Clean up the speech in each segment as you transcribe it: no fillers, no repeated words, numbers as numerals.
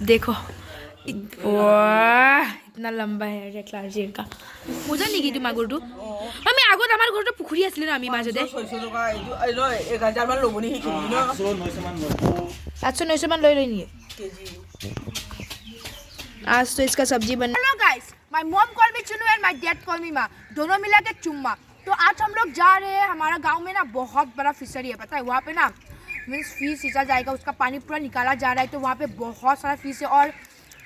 देखो वाह इतना लंबा है रे क्लार्जियन का मुझे नहीं की तुम आगरटू আমি আগত আমাৰ ঘৰতে পুখুৰী আছিল না আমি মাজতে 800-900 মান লৈ নিয়ে आज तो इसका सब्जी बना। Hello guys, my mom call me Chunnu and my dad call मी माँ, दोनों मिला के चुम्मा। तो आज हम लोग जा रहे हैं, हमारा गांव में ना बहुत बड़ा फिशरी है, पता है वहाँ पे ना मीन्स फिश सींचा जाएगा, उसका पानी पूरा निकाला जा रहा है। तो वहाँ पे बहुत सारा फिश है और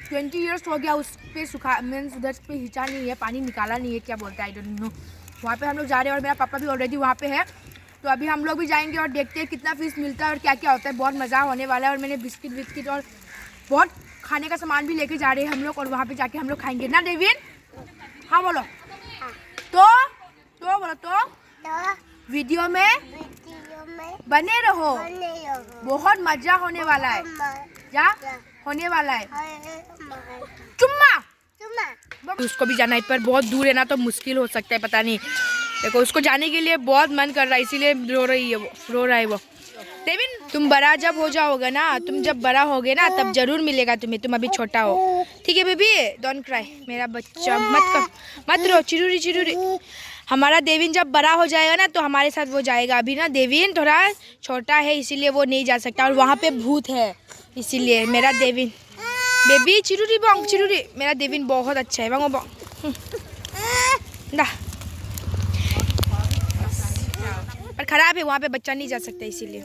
20 ईयर्स हो गया उस पर सूखा मीन्स उधर पे हिंचा नहीं है, पानी निकाला नहीं है, क्या बोलते हैं आई डोंट नो। वहाँ पे हम लोग जा रहे हैं और मेरा पापा भी ऑलरेडी वहाँ पे है। तो अभी हम लोग भी जाएंगे और देखते हैं कितना फिश मिलता है और क्या क्या होता है। बहुत मज़ा होने वाला है और मैंने बिस्किट और बहुत खाने का सामान भी लेके जा रहे हैं हम लोग और वहाँ पे जाके हम लोग खाएंगे ना डेविन। हाँ बोलो तो बोलो तो वीडियो में बने रहो, बहुत मजा होने वाला है। क्या होने वाला है? चुम्मा। उसको भी जाना है पर बहुत दूर है ना, तो मुश्किल हो सकता है, पता नहीं। देखो उसको जाने के लिए बहुत मन कर रहा है, इसीलिए रो रहा है वो। देविन तुम बड़ा जब हो जाओगे ना, तुम जब बड़ा होगे ना तब जरूर मिलेगा तुम्हें, तुम अभी छोटा हो, ठीक है बेबी? डोंट क्राई मेरा बच्चा, मत रो चिरूरी। हमारा देविन जब बड़ा हो जाएगा ना तो हमारे साथ वो जाएगा। अभी ना देविन थोड़ा छोटा है इसीलिए वो नहीं जा सकता और वहाँ पे भूत है, इसीलिए मेरा देविन बेबी चिरूरी मेरा देविन बहुत अच्छा है। बंगो पर खराब है, वहाँ पे बच्चा नहीं जा सकता इसीलिए।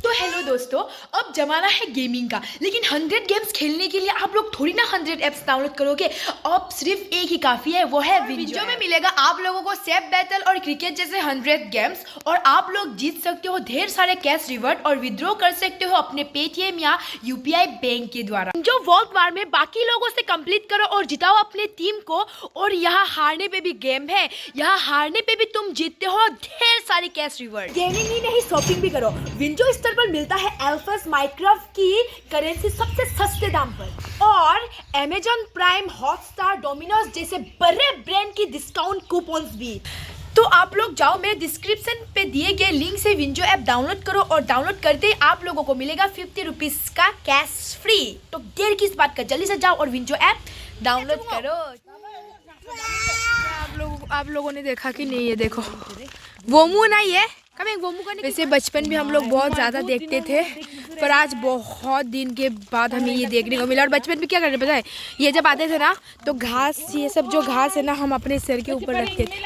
तो हेलो दोस्तों, अब जमाना है गेमिंग का, लेकिन 100 गेम्स खेलने के लिए आप लोग थोड़ी ना 100 ऐप्स डाउनलोड करोगे। अब सिर्फ एक ही काफ़ी है, वो है विंजो। में मिलेगा आप लोगों को सेफ बैटल और क्रिकेट जैसे 100 गेम्स और आप लोग जीत सकते हो ढेर सारे कैश रिवॉर्ड और विड्रॉ कर सकते हो अपने पेटीएम या यूपीआई बैंक के द्वारा। जो वर्ल्ड वार में बाकी लोगों से कंप्लीट करो और जिताओ अपने टीम को। और यहाँ हारने पे भी गेम है, यहाँ हारने पे भी तुम जीतते हो ढेर सारी कैश रिवॉर्ड। गेमिंग ही नहीं, शॉपिंग भी करो। विंजो स्टोर पर मिलता है एल्फस माइनक्राफ्ट की करेंसी सबसे सस्ते दाम पर और अमेजॉन प्राइम, हॉटस्टार, डोमिनोज जैसे बड़े ब्रांड की डिस्काउंट कूपन्स भी। तो आप लोग जाओ मेरे डिस्क्रिप्शन पे दिए गए लिंक से विंजो ऐप डाउनलोड करो और डाउनलोड करते ही आप लोगों को मिलेगा 50 रुपीज़ का कैश फ्री। तो देर किस बात का, जल्दी से जाओ और विंजो ऐप डाउनलोड करो। आप लोगों ने देखा कि नहीं, ये देखो वो मुँह नहीं है वैसे बचपन भी हम लोग बहुत ज़्यादा देखते थे, पर आज बहुत दिन के बाद हमें ये देखने को मिला। और बचपन में क्या करते पता है, ये जब आते थे ना तो घास, ये सब जो घास है ना हम अपने सिर के ऊपर रखते थे।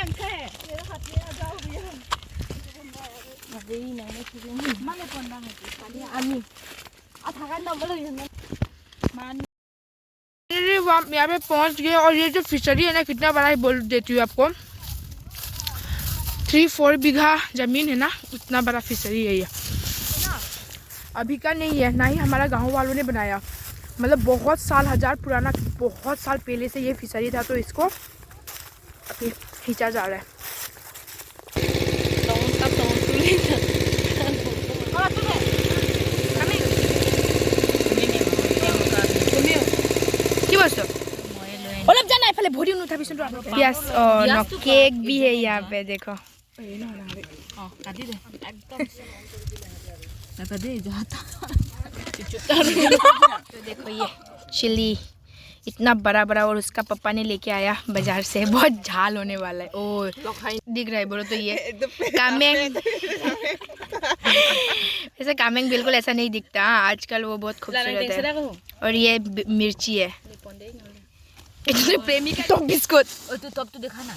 यहाँ पे पहुँच गए और ये जो फिशरी है ना कितना बड़ा है बोल देती हूँ आपको। 3-4 बीघा ज़मीन है ना, उतना बड़ा फिशरी है ये। अभी का नहीं है ना, ही हमारा गांव वालों ने बनाया, मतलब बहुत साल, 1000 पुराना, बहुत साल पहले से ये फिशरी था। तो इसको अभी खींचा जा रहा है। यस केक भी है यहाँ पे, देखो तो देखो ये चिली इतना बड़ा और उसका पापा ने लेके आया बाजार से, बहुत झाल होने वाला है। ओ दिख रहा है बोलो तो ये कामेंग ऐसे कामेंग बिल्कुल ऐसा नहीं दिखता आजकल, वो बहुत खूबसूरत है। और ये मिर्ची है, इतने प्रेमी का टॉप बिस्कुट तो देखा ना।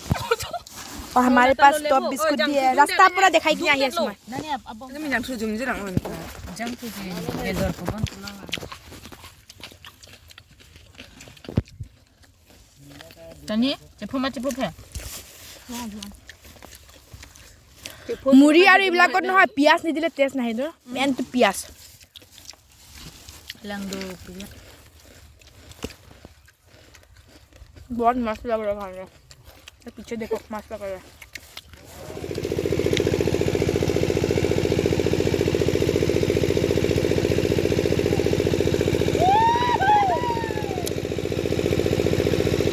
और हमारे पास टॉप बिस्कुट भी है, रास्ता पूरा दिखाई दिया है इसमें। মুড়ি আৰু এইবিলাকত নহয় পিয়াজ নিদিলে টেষ্ট নাহে, মেইনটো পিয়াজ। बहुत मस्त लग रहा है खाने, पीछे देखो मस्त लग रहा है।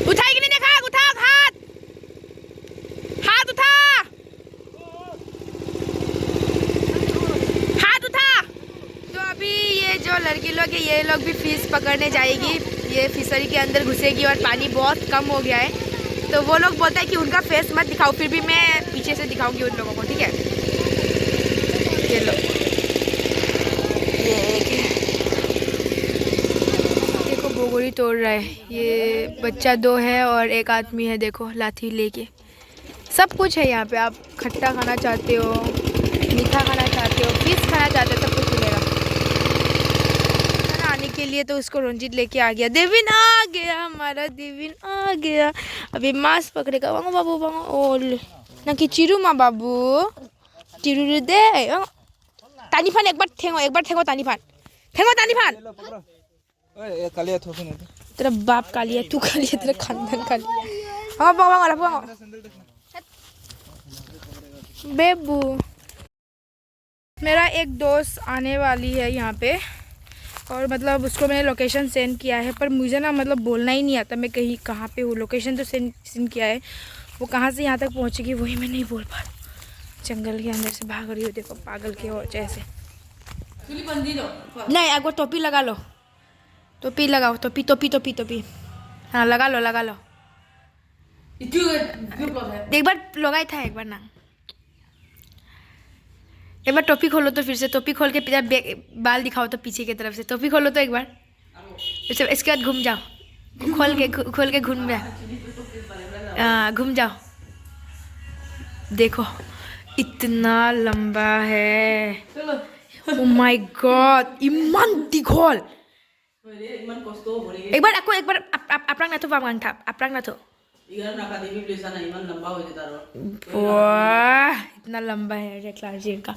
उठाई कि नहीं देखा, उठा हाथ उठा, हाथ उठा। तो अभी ये ये जो लड़की लोग है ये लोग भी फिश पकड़ने जाएगी, ये फिशरी के अंदर घुसेगी और पानी बहुत कम हो गया है, तो वो लोग बोलता है कि उनका फेस मत दिखाओ, फिर भी मैं पीछे से दिखाऊंगी उन लोगों को, ठीक है। ये लो, देखो बोगोरी तोड़ रहा है, ये बच्चा 2 है और एक आदमी है, देखो लाठी लेके। सब कुछ है यहाँ पे, आप खट्टा खाना चाहते हो, मीठा खाना चाहते हो, फिश खाना चाहते हो, सब कुछ मिलेगा। खाना आने के लिए तो उसको रंजीत लेके आ गया। देविन आ गया, हमारा देविन आ गया। अभी मांस पकड़ेगा। वांगो बाबू वांगो ओल ना कि चिरू मा बाबू चिरू दे तानी फान एक बार ठेंगो तानी फान ओए कालिया थोपने दे। तेरा बाप कालिया, तू कालिया, तेरा खानदान कालिया। हाँ बाबा बेबू। मेरा एक दोस्त आने वाली है यहाँ पे और मतलब उसको मैंने लोकेशन सेंड किया है, पर मुझे ना मतलब बोलना ही नहीं आता मैं कहीं कहाँ पे हूँ। लोकेशन तो सेंड किया है, वो कहाँ से यहाँ तक पहुँचेगी वही मैं नहीं बोल पा रहा हूँ। जंगल के अंदर से भाग रही हो, देखो पागल के हो जैसे। नहीं एक बार टोपी लगा लो, टोपी लगाओ, टोपी। हाँ लगा लो। एक बार लगाया था, एक बार ना। एक बार टोपी खोलो तो फिर से, टोपी खोल के बाल दिखाओ तो पीछे की तरफ से, टोपी खोलो तो एक बार, इसके बाद घूम जाओ, खोल के घूम जाओ, घूम जाओ। देखो इतना लंबा है, ओ माय गॉड, इमान दीघल। एक बार आपरांग ना तो पावांग था, आपरांग ना तो। वाह इतना लंबा है क्लार्जियन का।